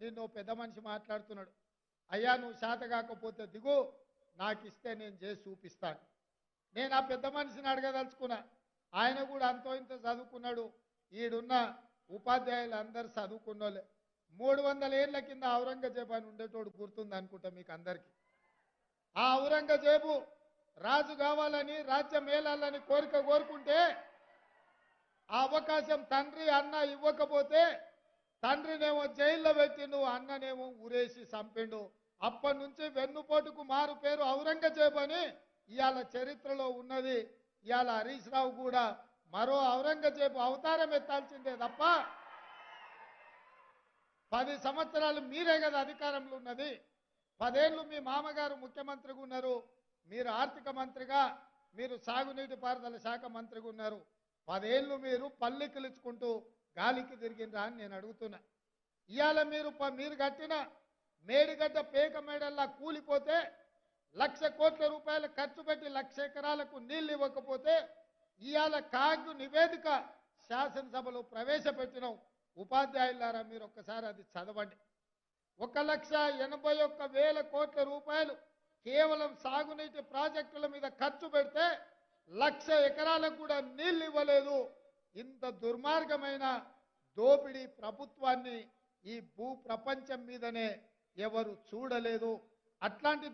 నిన్ను పెద్ద మనిషి మాట్లాడుతున్నాడు, అయ్యా నువ్వు శాత కాకపోతే దిగు, నాకు ఇస్తే నేను చేసి చూపిస్తాను. నేను ఆ పెద్ద మనిషిని అడగదలుచుకున్నా. ఆయన కూడా అంతో ఇంత చదువుకున్నాడు. ఈడున్న ఉపాధ్యాయులు అందరు చదువుకున్నోళ్ళే. 300 ఏళ్ల కింద ఔరంగజేబు అని ఉండేటోడు గుర్తుంది అనుకుంటా మీకు అందరికీ. ఆ ఔరంగజేబు రాజు కావాలని రాజ్యం మేలాలని కోరుకుంటే ఆ అవకాశం తండ్రి అన్న ఇవ్వకపోతే తండ్రినేమో జైల్లో పెట్టిండు, అన్ననేమో ఊరేసి చంపిండు. అప్పటి నుంచి వెన్నుపోటుకు మారు పేరు ఔరంగజేబు అని ఇవాళ చరిత్రలో ఉన్నది. ఇవాళ హరీష్ రావు కూడా మరో ఔరంగజేబు అవతారం ఎత్తాల్సిందే తప్ప 10 సంవత్సరాలు మీరే కదా అధికారంలో ఉన్నది. 10 ఏళ్ళు మీ మామగారు ముఖ్యమంత్రిగా ఉన్నారు, మీరు ఆర్థిక మంత్రిగా, మీరు సాగునీటి పారుదల శాఖ మంత్రిగా ఉన్నారు. 10 ఏళ్ళు మీరు పల్లెకిలుచుకుంటూ గాలికి తిరిగినరా అని నేను అడుగుతున్నా. ఇవాళ మీరు కట్టిన మేడిగడ్డ పేక మేడల్లా కూలిపోతే 1,00,000 కోట్ల రూపాయలు ఖర్చు పెట్టి 1,00,000 ఎకరాలకు నీళ్లు ఇవ్వకపోతే ఇవాళ కాగు నివేదిక శాసనసభలో ప్రవేశపెట్టినాం. ఉపాధ్యాయులారా మీరు ఒక్కసారి అది చదవండి. 1,81,000 కోట్ల రూపాయలు కేవలం సాగునీటి ప్రాజెక్టుల మీద ఖర్చు పెడితే 1,00,000 ఎకరాలకు కూడా నీళ్లు ఇవ్వలేదు. ఇంత దుర్మార్గమైన దోపిడీ ప్రభుత్వాన్ని ఈ భూ ప్రపంచం మీదనే ఎవరు చూడలేదు. అట్లాంటి